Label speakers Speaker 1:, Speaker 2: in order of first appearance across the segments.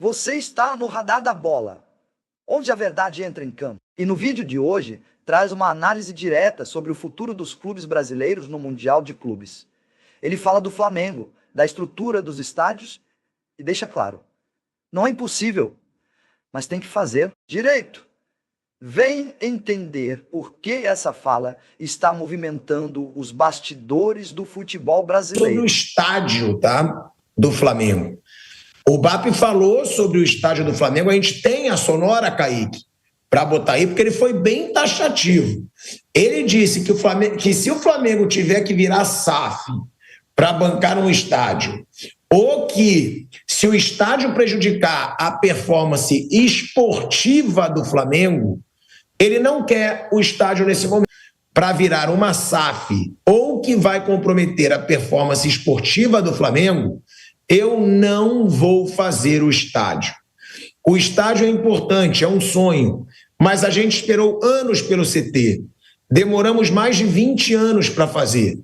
Speaker 1: Você está no Radar da Bola, onde a verdade entra em campo. E no vídeo de hoje, traz uma análise direta sobre o futuro dos clubes brasileiros no Mundial de Clubes. Ele fala do Flamengo, da estrutura dos estádios e deixa claro, não é impossível, mas tem que fazer direito. Vem entender por que essa fala está movimentando os bastidores do futebol brasileiro.
Speaker 2: Sobre o estádio, tá, do Flamengo. O BAP falou sobre o estádio do Flamengo, a gente tem a sonora, Kaique, para botar aí, porque ele foi bem taxativo. Ele disse que se o Flamengo tiver que virar SAF para bancar um estádio, ou que se o estádio prejudicar a performance esportiva do Flamengo, ele não quer o estádio nesse momento para virar uma SAF, ou que vai comprometer a performance esportiva do Flamengo. Eu não vou fazer o estádio. O estádio é importante, é um sonho, mas a gente esperou anos pelo CT. Demoramos mais de 20 anos para fazer.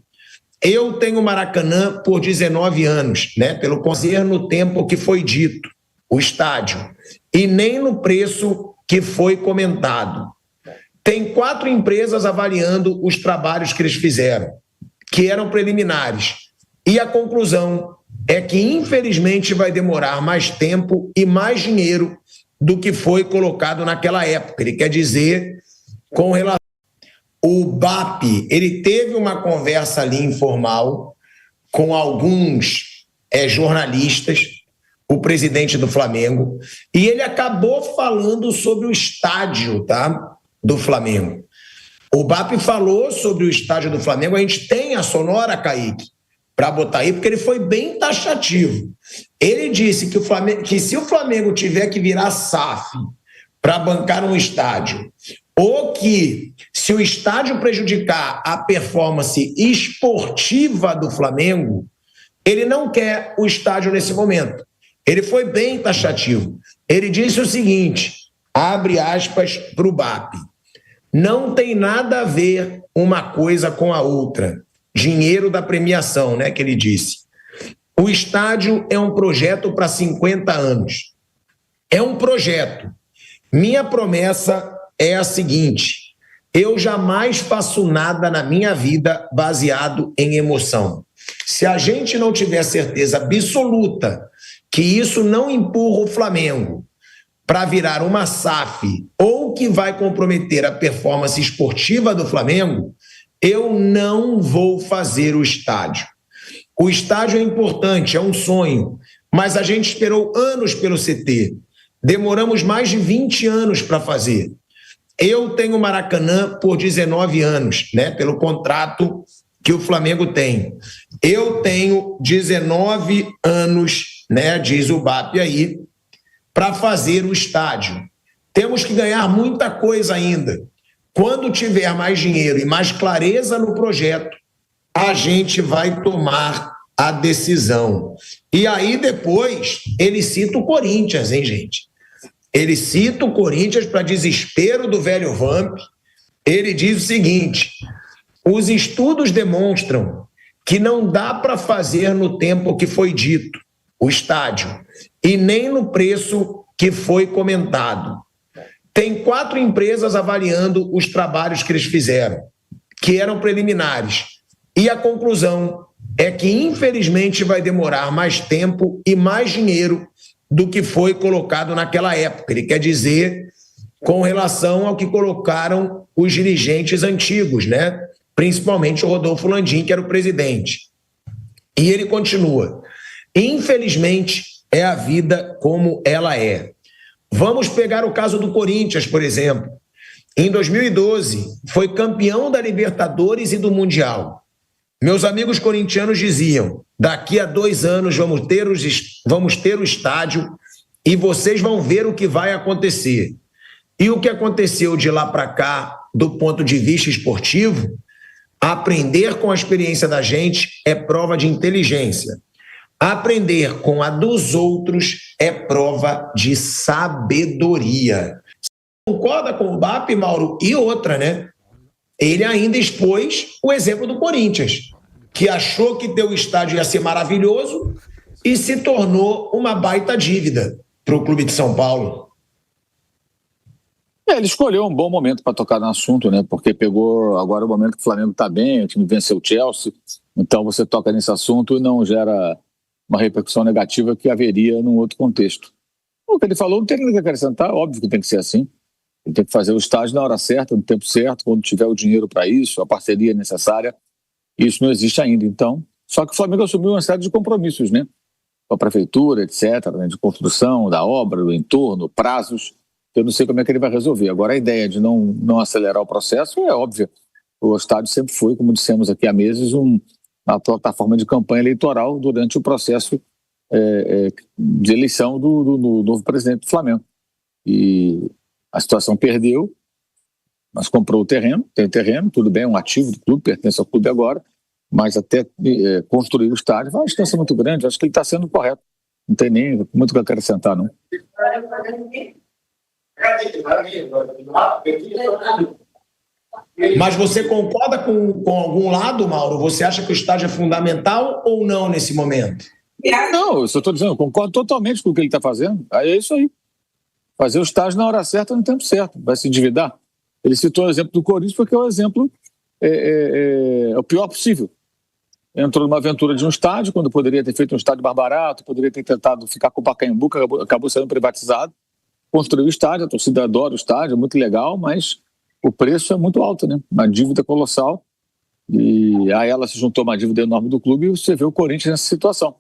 Speaker 2: Eu tenho Maracanã por 19 anos, né? Pelo fazer no tempo que foi dito, o estádio, e nem no preço que foi comentado. Tem 4 empresas avaliando os trabalhos que eles fizeram, que eram preliminares. E a conclusão é que, infelizmente, vai demorar mais tempo e mais dinheiro do que foi colocado naquela época. Ele quer dizer, com relação... O BAP, ele teve uma conversa ali informal com alguns jornalistas, o presidente do Flamengo, e ele acabou falando sobre o estádio, tá, do Flamengo. O BAP falou sobre o estádio do Flamengo, a gente tem a sonora, Kaique, para botar aí, porque ele foi bem taxativo. Ele disse que se o Flamengo tiver que virar SAF para bancar um estádio, ou que se o estádio prejudicar a performance esportiva do Flamengo, ele não quer o estádio nesse momento. Ele foi bem taxativo. Ele disse o seguinte, abre aspas para o BAP, não tem nada a ver uma coisa com a outra. Dinheiro da premiação, né, que ele disse. O estádio é um projeto para 50 anos. É um projeto. Minha promessa é a seguinte, eu jamais faço nada na minha vida baseado em emoção. Se a gente não tiver certeza absoluta que isso não empurra o Flamengo para virar uma SAF ou que vai comprometer a performance esportiva do Flamengo, eu não vou fazer o estádio. O estádio é importante, é um sonho, mas a gente esperou anos pelo CT. Demoramos mais de 20 anos para fazer. Eu tenho Maracanã por 19 anos, né, pelo contrato que o Flamengo tem. Eu tenho 19 anos, né, diz o BAP aí, para fazer o estádio. Temos que ganhar muita coisa ainda. Quando tiver mais dinheiro e mais clareza no projeto, a gente vai tomar a decisão. E aí depois ele cita o Corinthians, hein, gente? Ele cita o Corinthians para desespero do velho Vamp. Ele diz o seguinte, os estudos demonstram que não dá para fazer no tempo que foi dito, o estádio, e nem no preço que foi comentado. Tem 4 empresas avaliando os trabalhos que eles fizeram, que eram preliminares. E a conclusão é que, infelizmente, vai demorar mais tempo e mais dinheiro do que foi colocado naquela época. Ele quer dizer, com relação ao que colocaram os dirigentes antigos, né? Principalmente o Rodolfo Landim, que era o presidente. E ele continua. Infelizmente, é a vida como ela é. Vamos pegar o caso do Corinthians, por exemplo. Em 2012, foi campeão da Libertadores e do Mundial. Meus amigos corintianos diziam, daqui a 2 anos vamos ter o estádio e vocês vão ver o que vai acontecer. E o que aconteceu de lá para cá, do ponto de vista esportivo, aprender com a experiência da gente é prova de inteligência. Aprender com a dos outros é prova de sabedoria. Concorda com o BAP, Mauro? E outra, né? Ele ainda expôs o exemplo do Corinthians, que achou que ter o estádio ia ser maravilhoso e se tornou uma baita dívida. para o clube de São Paulo?
Speaker 3: Ele escolheu um bom momento para tocar no assunto, né? Porque pegou agora o momento que o Flamengo está bem, o time venceu o Chelsea, então você toca nesse assunto e não gera uma repercussão negativa que haveria num outro contexto. O que ele falou não tem nada que acrescentar, óbvio que tem que ser assim. Ele tem que fazer o estágio na hora certa, no tempo certo, quando tiver o dinheiro para isso, a parceria necessária. Isso não existe ainda. Então, só que o Flamengo assumiu uma série de compromissos, né? Com a prefeitura, etc., né? De construção da obra, do entorno, prazos. Eu não sei como é que ele vai resolver. Agora, a ideia de não acelerar o processo é óbvia. O estádio sempre foi, como dissemos aqui há meses, uma plataforma de campanha eleitoral durante o processo de eleição do novo presidente do Flamengo. E a situação perdeu, mas comprou o terreno, tem terreno, tudo bem, é um ativo do clube, pertence ao clube agora, mas até construir o estádio vai uma distância muito grande. Acho que ele está sendo correto. Não tem nem muito o que acrescentar, não.
Speaker 2: Mas você concorda com algum lado, Mauro? Você acha que o estádio é fundamental ou não nesse momento?
Speaker 3: Não, eu só estou dizendo, eu concordo totalmente com o que ele está fazendo. Aí é isso aí. Fazer o estágio na hora certa, no tempo certo. Vai se endividar. Ele citou o exemplo do Corinthians porque é o exemplo o pior possível. Entrou numa aventura de um estádio, quando poderia ter feito um estádio mais barato, poderia ter tentado ficar com o Pacaembu, que acabou sendo privatizado. Construiu o estádio, a torcida adora o estádio, é muito legal, mas o preço é muito alto, né? Uma dívida colossal. E a ela se juntou uma dívida enorme do clube e você vê o Corinthians nessa situação.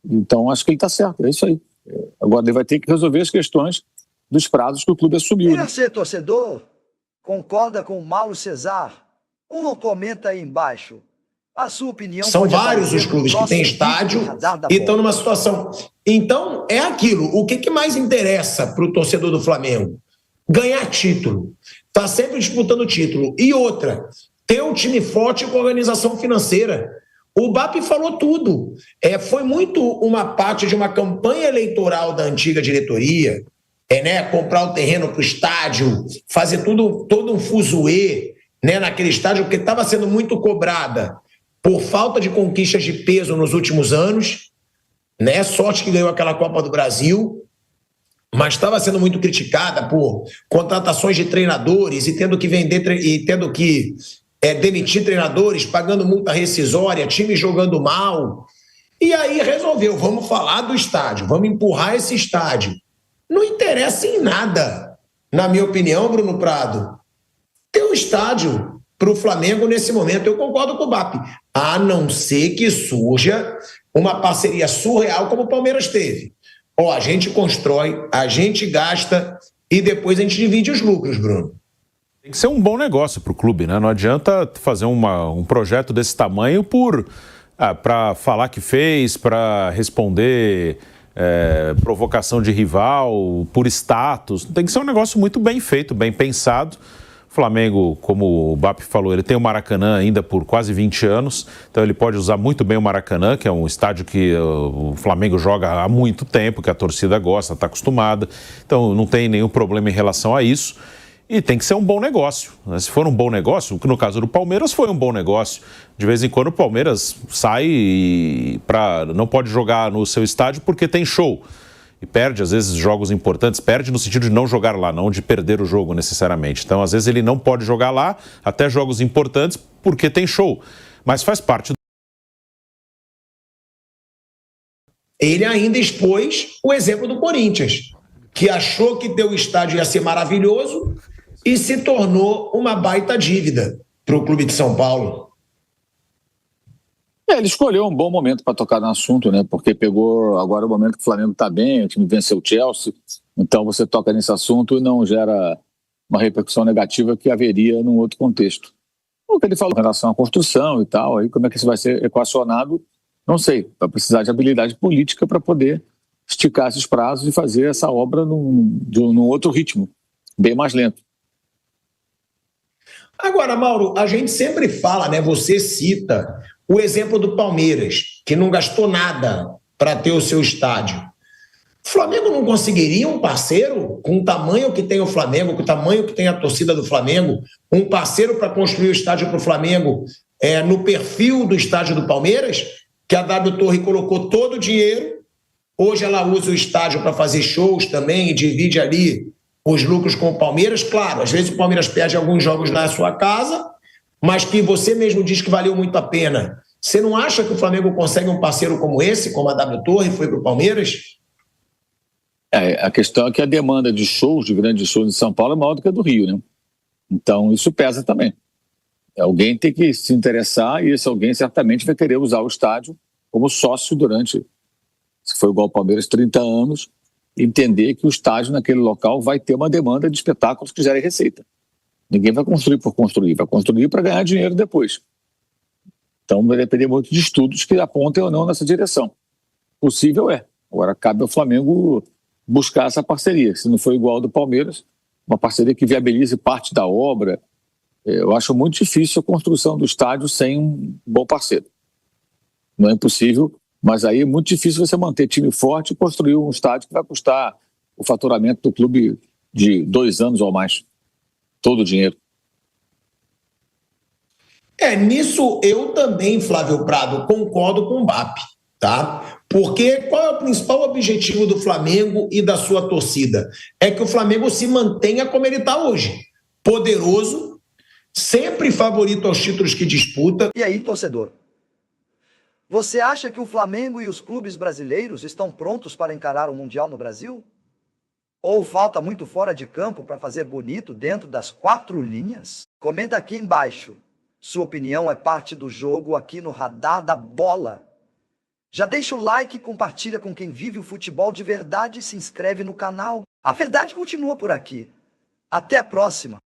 Speaker 3: Então, acho que ele está certo, é isso aí. Agora ele vai ter que resolver as questões dos prazos que o clube assumiu.
Speaker 1: Quer ser torcedor? Concorda com o Mauro Cesar? Ou comenta aí embaixo. A sua opinião.
Speaker 2: São vários os clubes que têm estádio e estão numa situação. Então, é aquilo. O que mais interessa para o torcedor do Flamengo? Ganhar título. Está sempre disputando título. E outra, ter um time forte com organização financeira. O BAP falou tudo. Foi muito uma parte de uma campanha eleitoral da antiga diretoria, né? Comprar o terreno para o estádio, fazer todo um fuzuê, né, naquele estádio, porque estava sendo muito cobrada por falta de conquistas de peso nos últimos anos, né? Sorte que ganhou aquela Copa do Brasil, mas estava sendo muito criticada por contratações de treinadores e tendo que vender e tendo que demitir treinadores, pagando multa rescisória, time jogando mal. E aí resolveu, vamos falar do estádio, vamos empurrar esse estádio. Não interessa em nada, na minha opinião, Bruno Prado, ter um estádio para o Flamengo nesse momento. Eu concordo com o BAP, a não ser que surja uma parceria surreal como o Palmeiras teve. A gente constrói, a gente gasta e depois a gente divide os lucros, Bruno.
Speaker 4: Tem que ser um bom negócio para o clube, né? Não adianta fazer um projeto desse tamanho para falar que fez, para responder provocação de rival, por status. Tem que ser um negócio muito bem feito, bem pensado. O Flamengo, como o BAP falou, ele tem o Maracanã ainda por quase 20 anos, então ele pode usar muito bem o Maracanã, que é um estádio que o Flamengo joga há muito tempo, que a torcida gosta, está acostumada, então não tem nenhum problema em relação a isso. E tem que ser um bom negócio. Se for um bom negócio, que no caso do Palmeiras foi um bom negócio. De vez em quando o Palmeiras sai não pode jogar no seu estádio porque tem show. E perde, às vezes, jogos importantes. Perde no sentido de não jogar lá, não de perder o jogo necessariamente. Então, às vezes, ele não pode jogar lá, até jogos importantes, porque tem show. Mas faz parte.
Speaker 2: Ele ainda expôs o exemplo do Corinthians, que achou que ter o estádio ia ser maravilhoso e se tornou uma baita dívida para o clube de São Paulo.
Speaker 3: Ele escolheu um bom momento para tocar no assunto, né? Porque pegou agora o momento que o Flamengo está bem, o time venceu o Chelsea, então você toca nesse assunto e não gera uma repercussão negativa que haveria num outro contexto. O que ele falou em relação à construção e tal, aí como é que isso vai ser equacionado, não sei. Vai precisar de habilidade política para poder esticar esses prazos e fazer essa obra num outro ritmo, bem mais lento.
Speaker 2: Agora, Mauro, a gente sempre fala, né? Você cita o exemplo do Palmeiras, que não gastou nada para ter o seu estádio. O Flamengo não conseguiria um parceiro com o tamanho que tem o Flamengo, com o tamanho que tem a torcida do Flamengo, um parceiro para construir o estádio para o Flamengo no perfil do estádio do Palmeiras, que a W Torre colocou todo o dinheiro, Hoje ela usa o estádio para fazer shows também e divide ali os lucros com o Palmeiras. Claro, às vezes o Palmeiras perde alguns jogos na sua casa, mas que você mesmo diz que valeu muito a pena. Você não acha que o Flamengo consegue um parceiro como esse, como a W Torre foi para o Palmeiras?
Speaker 3: A questão é que a demanda de shows, de grandes shows em São Paulo é maior do que a do Rio, né? Então isso pesa também. Alguém tem que se interessar e esse alguém certamente vai querer usar o estádio como sócio durante, se for igual ao Palmeiras, 30 anos, entender que o estádio naquele local vai ter uma demanda de espetáculos que gerem receita. Ninguém vai construir por construir, vai construir para ganhar dinheiro depois. Então vai depender muito de estudos que apontem ou não nessa direção. Possível é. Agora cabe ao Flamengo buscar essa parceria. Se não for igual ao do Palmeiras, uma parceria que viabilize parte da obra. Eu acho muito difícil a construção do estádio sem um bom parceiro. Não é impossível, mas aí é muito difícil você manter time forte e construir um estádio que vai custar o faturamento do clube de 2 anos ou mais. Todo o dinheiro.
Speaker 2: Nisso eu também, Flávio Prado, concordo com o BAP, tá? Porque qual é o principal objetivo do Flamengo e da sua torcida? É que o Flamengo se mantenha como ele está hoje. Poderoso, sempre favorito aos títulos que disputa.
Speaker 1: E aí, torcedor? Você acha que o Flamengo e os clubes brasileiros estão prontos para encarar o Mundial no Brasil? Ou falta muito fora de campo para fazer bonito dentro das 4 linhas? Comenta aqui embaixo. Sua opinião é parte do jogo aqui no Radar da Bola. Já deixa o like, compartilha com quem vive o futebol de verdade e se inscreve no canal. A verdade continua por aqui. Até a próxima.